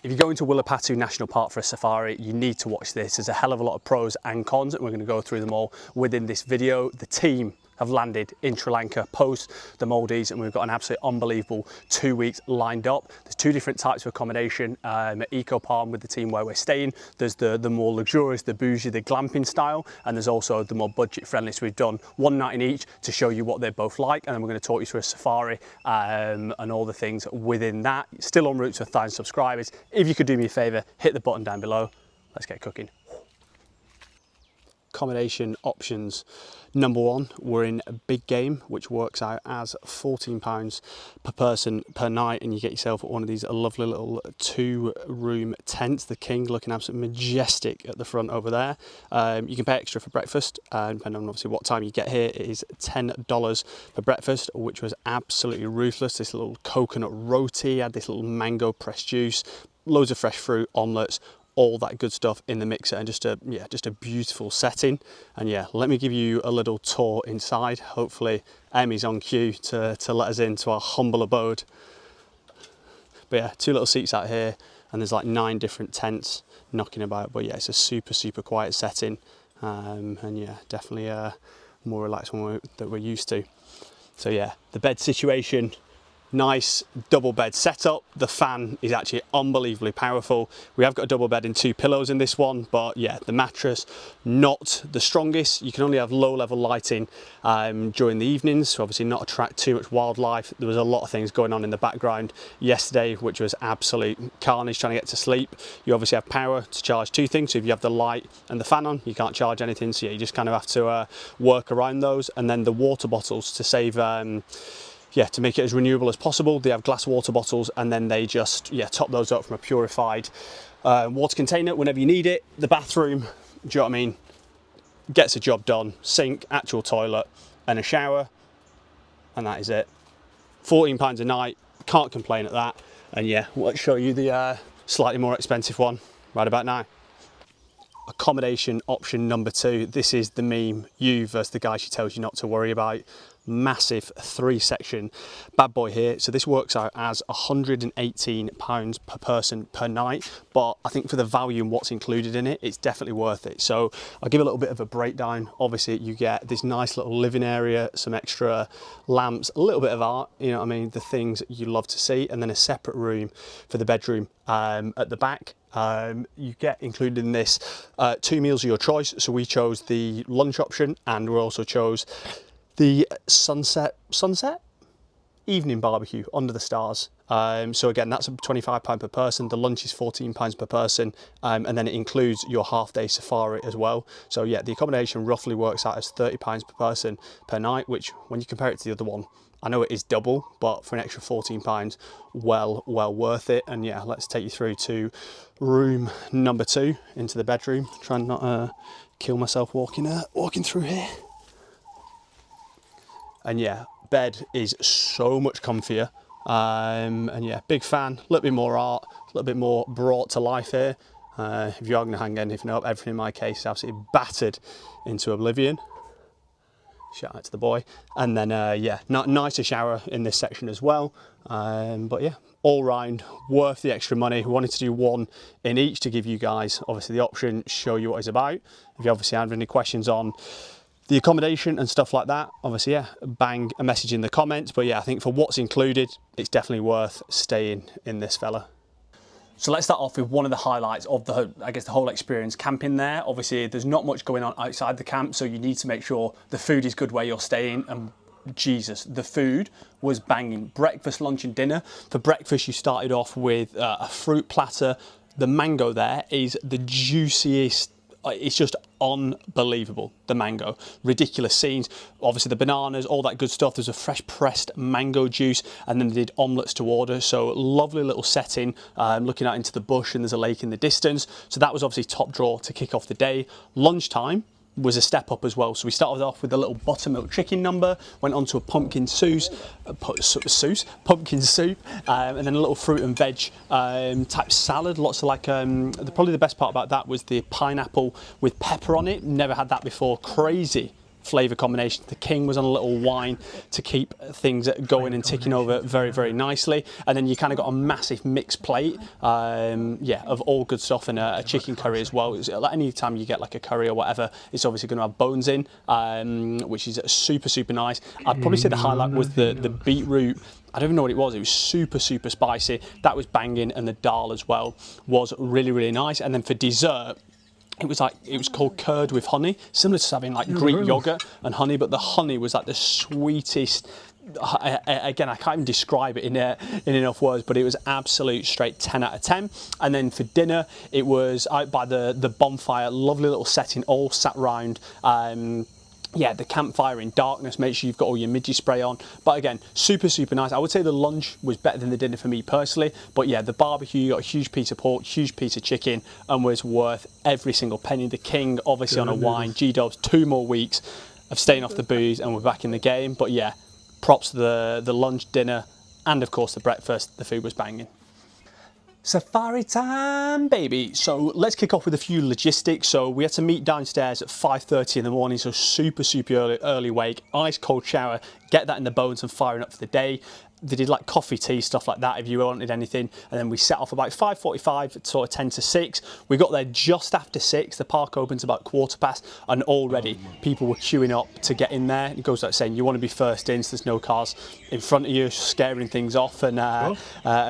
If you're going to Wilpattu National Park for a safari, you need to watch this. There's a hell of a lot of pros and cons, and we're going to go through them all within this video. The team have landed in Sri Lanka post the Maldives, and we've got an absolutely unbelievable 2 weeks lined up. There's two different types of accommodation. Eco Palm with the team where we're staying. There's the more luxurious, the bougie, the glamping style, and there's also the more budget friendly. So we've done one night in each to show you what they're both like, and then we're going to talk you through a safari and all the things within that. Still en route to 1,000 subscribers. If you could do me a favour, hit the button down below. Let's get cooking. Accommodation options. Number one, we're in a big game, which works out as £14 per person per night, and you get yourself one of these lovely little 2-room tents. The King looking absolutely majestic at the front over there. You can pay extra for breakfast, depending on obviously what time you get here. It is $10 for breakfast, which was absolutely ruthless. This little coconut roti, had this little mango pressed juice, loads of fresh fruit, omelettes, all that good stuff in the mixer, and just a beautiful setting. And yeah, let me give you a little tour inside. Hopefully Emmy's on cue to let us into our humble abode. But yeah, 2 little seats out here, and there's like 9 different tents knocking about. But yeah, it's a super quiet setting, and yeah, definitely more relaxed one that we're used to. So yeah, the bed situation, nice double bed setup. The fan is actually unbelievably powerful. We have got a double bed and 2 pillows in this one, but yeah, the mattress not the strongest. You can only have low level lighting during the evenings, so obviously not attract too much wildlife. There was a lot of things going on in the background yesterday, which was absolute carnage trying to get to sleep. You obviously have power to charge 2 things, so if you have the light and the fan on, you can't charge anything, so yeah, you just kind of have to work around those. And then the water bottles, to save to make it as renewable as possible, they have glass water bottles, and then they just top those up from a purified water container whenever you need it. The bathroom, do you know what I mean, gets the job done. Sink, actual toilet, and a shower, and that is it. £14 a night, can't complain at that. And yeah, let's show you the slightly more expensive one right about now. Accommodation option number 2. This is the meme, you versus the guy she tells you not to worry about. Massive 3-section bad boy here. So this works out as £118 per person per night, but I think for the value and what's included in it, it's definitely worth it. So I'll give a little bit of a breakdown. Obviously you get this nice little living area, some extra lamps, a little bit of art, you know what I mean, the things you love to see, and then a separate room for the bedroom at the back. You get included in this 2 meals of your choice. So we chose the lunch option, and we also chose the sunset evening barbecue under the stars. So again, that's £25 per person. The lunch is £14 per person, and then it includes your half-day safari as well. So yeah, the accommodation roughly works out as £30 per person per night, which when you compare it to the other one, I know it is double, but for an extra £14, well worth it. And yeah, let's take you through to room number 2, into the bedroom. Trying not to kill myself walking through here. And yeah, bed is so much comfier. And yeah, big fan, a little bit more art, a little bit more brought to life here. If you are going to hang anything up, everything in my case is absolutely battered into oblivion. Shout out to the boy. And then yeah, nicer shower in this section as well. But yeah, all round worth the extra money. We wanted to do one in each to give you guys obviously the option, show you what it's about. If you obviously have any questions on the accommodation and stuff like that, obviously yeah, bang a message in the comments. But yeah, I think for what's included, it's definitely worth staying in this fella. So let's start off with one of the highlights of the whole experience, camping there. Obviously there's not much going on outside the camp, so you need to make sure the food is good where you're staying. And Jesus, the food was banging. Breakfast, lunch and dinner. For breakfast you started off with a fruit platter. The mango there is the juiciest. It's just unbelievable, the mango. Ridiculous scenes. Obviously the bananas, all that good stuff. There's a fresh pressed mango juice, and then they did omelettes to order. So lovely little setting, looking out into the bush, and there's a lake in the distance. So that was obviously top draw to kick off the day. Lunchtime was a step up as well. So we started off with a little buttermilk chicken number, went on to a pumpkin soup, and then a little fruit and veg type salad. Lots of like, probably the best part about that was the pineapple with pepper on it. Never had that before. Crazy flavour combinations. The king was on a little wine to keep things going and ticking over very, very nicely. And then you kind of got a massive mixed plate, yeah, of all good stuff, and a chicken curry as well. Like any time you get like a curry or whatever, it's obviously going to have bones in, which is super, super nice. I'd probably say the highlight was the beetroot. I don't even know what it was. It was super, super spicy. That was banging, and the dal as well was really, really nice. And then for dessert, it was called curd with honey, similar to having like Greek yogurt and honey, but the honey was like the sweetest. Again, I can't even describe it in enough words, but it was absolute straight 10 out of 10. And then for dinner, it was out by the bonfire, lovely little setting, all sat round. Yeah, the campfire in darkness. Make sure you've got all your midgie spray on. But again, super, super nice. I would say the lunch was better than the dinner for me personally. But yeah, the barbecue, you got a huge piece of pork, huge piece of chicken, and was worth every single penny. The king, obviously on a wine. G-Dubs, 2 more weeks of staying off the booze, and we're back in the game. But yeah, props to the lunch, dinner, and of course the breakfast. The food was banging. Safari time, baby. So let's kick off with a few logistics. So we had to meet downstairs at 5:30 in the morning, so super, super early wake, ice cold shower, get that in the bones and firing up for the day. They did like coffee, tea, stuff like that if you wanted anything. And then we set off about 5:45, sort of 10 to 6. We got there just after 6. The park opens about 1:15, and already people were queuing up to get in there. It goes without saying, you want to be first in, so there's no cars in front of you scaring things off and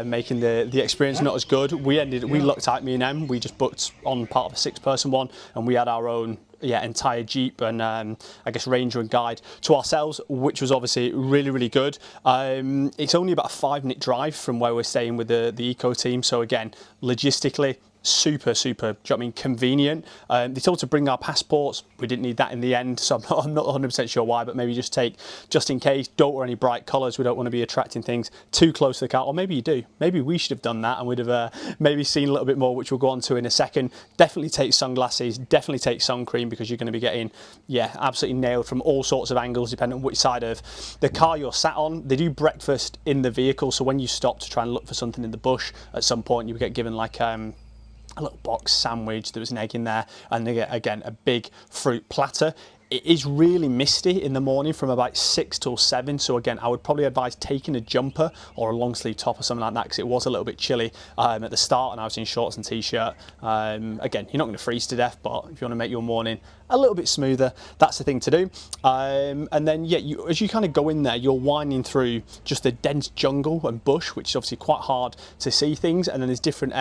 making the experience not as good. We lucked out, me and Em. We just booked on part of a 6-person one, and we had our own entire Jeep and I guess Ranger and Guide to ourselves, which was obviously really, really good. It's only about a 5-minute drive from where we're staying with the eco team, so again, logistically super, super, do you know what I mean, convenient. They told us to bring our passports. We didn't need that in the end, so I'm not 100% sure why, but maybe just take, just in case. Don't wear any bright colours. We don't want to be attracting things too close to the car, or maybe you do. Maybe we should have done that, and we'd have maybe seen a little bit more, which we'll go on to in a second. Definitely take sunglasses, definitely take sun cream, because you're going to be getting, yeah, absolutely nailed from all sorts of angles, depending on which side of the car you're sat on. They do breakfast in the vehicle, so when you stop to try and look for something in the bush, at some point you get given like a little box sandwich. There was an egg in there, and they get, again, a big fruit platter. It is really misty in the morning from about 6 till 7, so again, I would probably advise taking a jumper or a long sleeve top or something like that, because it was a little bit chilly at the start, and I was in shorts and t-shirt. Again, you're not going to freeze to death, but if you want to make your morning a little bit smoother, that's the thing to do. And then, yeah, as you kind of go in there, you're winding through just the dense jungle and bush, which is obviously quite hard to see things. And then there's different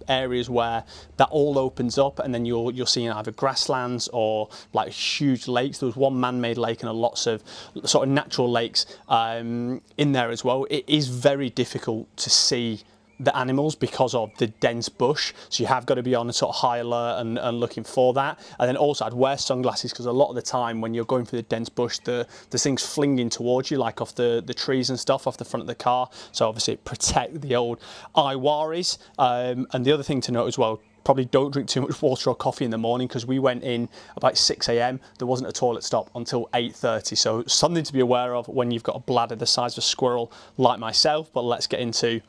areas where that all opens up, and then you're seeing either grasslands or like huge lakes. There was one man-made lake and lots of sort of natural lakes in there as well. It is very difficult to see the animals because of the dense bush, so you have got to be on a sort of high alert and looking for that. And then also I'd wear sunglasses, because a lot of the time when you're going through the dense bush, there's things flinging towards you, like off the trees and stuff off the front of the car, so obviously protect the old eye worries. And the other thing to note as well, probably don't drink too much water or coffee in the morning, because we went in about 6 AM. There wasn't a toilet stop until 8:30, so something to be aware of when you've got a bladder the size of a squirrel like myself. But let's get into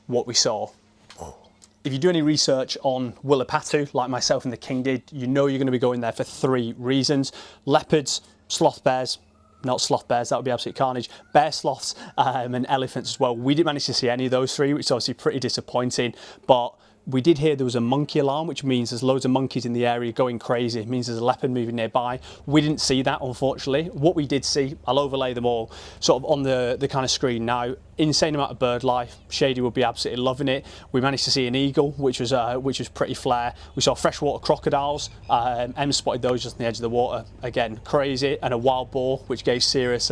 what we saw. If you do any research on Wilpattu, like myself and the King did, you know you're going to be going there for 3 reasons. Leopards, sloth bears, not sloth bears, that would be absolute carnage, bear sloths, and elephants as well. We didn't manage to see any of those 3, which is obviously pretty disappointing, but we did hear there was a monkey alarm, which means there's loads of monkeys in the area going crazy. It means there's a leopard moving nearby. We didn't see that, unfortunately. What we did see, I'll overlay them all sort of on the kind of screen now. Insane amount of bird life. Shady would be absolutely loving it. We managed to see an eagle, which was pretty flair. We saw freshwater crocodiles. Em spotted those just on the edge of the water. Again, crazy. And a wild boar, which gave serious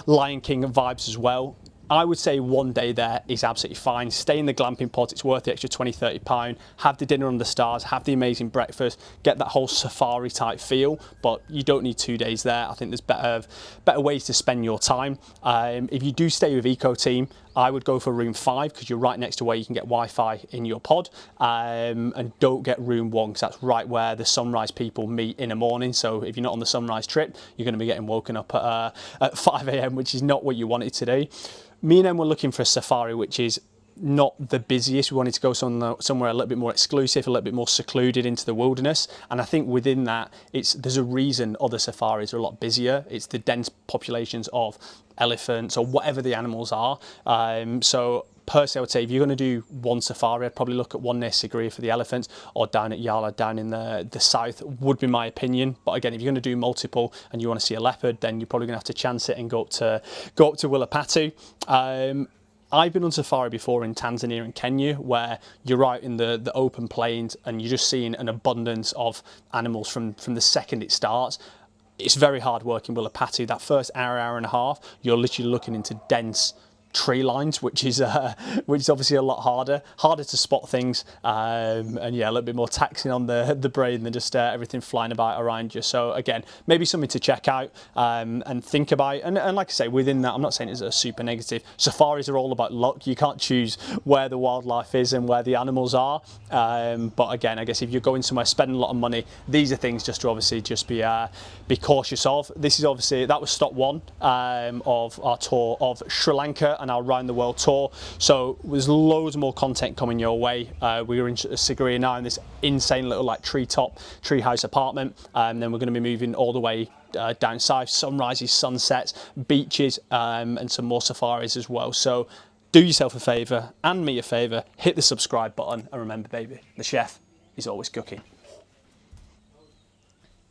Lion King vibes as well. I would say one day there is absolutely fine. Stay in the glamping pods, it's worth the extra £20–30. Have the dinner under the stars, have the amazing breakfast, get that whole safari type feel, but you don't need 2 days there. I think there's better ways to spend your time. If you do stay with Eco Team, I would go for room 5, because you're right next to where you can get Wi-Fi in your pod, and don't get room 1, because that's right where the sunrise people meet in the morning. So if you're not on the sunrise trip, you're going to be getting woken up at 5 AM, which is not what you wanted to do. Me and Em were looking for a safari which is not the busiest. We wanted to go somewhere a little bit more exclusive, a little bit more secluded into the wilderness. And I think within that, there's a reason other safaris are a lot busier. It's the dense populations of elephants or whatever the animals are. So personally, I would say if you're going to do one safari, I'd probably look at one near Sigiriya for the elephants, or down at Yala down in the south, would be my opinion. But again, if you're going to do multiple and you want to see a leopard, then you're probably going to have to chance it and go up to Wilpattu. I've been on safari before in Tanzania and Kenya, where you're out in the open plains and you're just seeing an abundance of animals from the second it starts. It's very hard work in Wilpattu. That first hour and a half, you're literally looking into dense tree lines, which is obviously a lot harder to spot things, and yeah, a little bit more taxing on the brain than just everything flying about around you. So again, maybe something to check out and think about. And like I say, within that, I'm not saying it's a super negative. Safaris are all about luck. You can't choose where the wildlife is and where the animals are. But again, I guess if you're going somewhere spending a lot of money, these are things just to obviously just be cautious of. This is obviously, that was stop one of our tour of Sri Lanka and our round the world tour. So there's loads more content coming your way. We were in Sigiriya now in this insane little like treehouse apartment, and then we're going to be moving all the way down south, sunrises, sunsets, beaches, and some more safaris as well. So do yourself a favour and me a favour, hit the subscribe button, and remember baby, the chef is always cooking.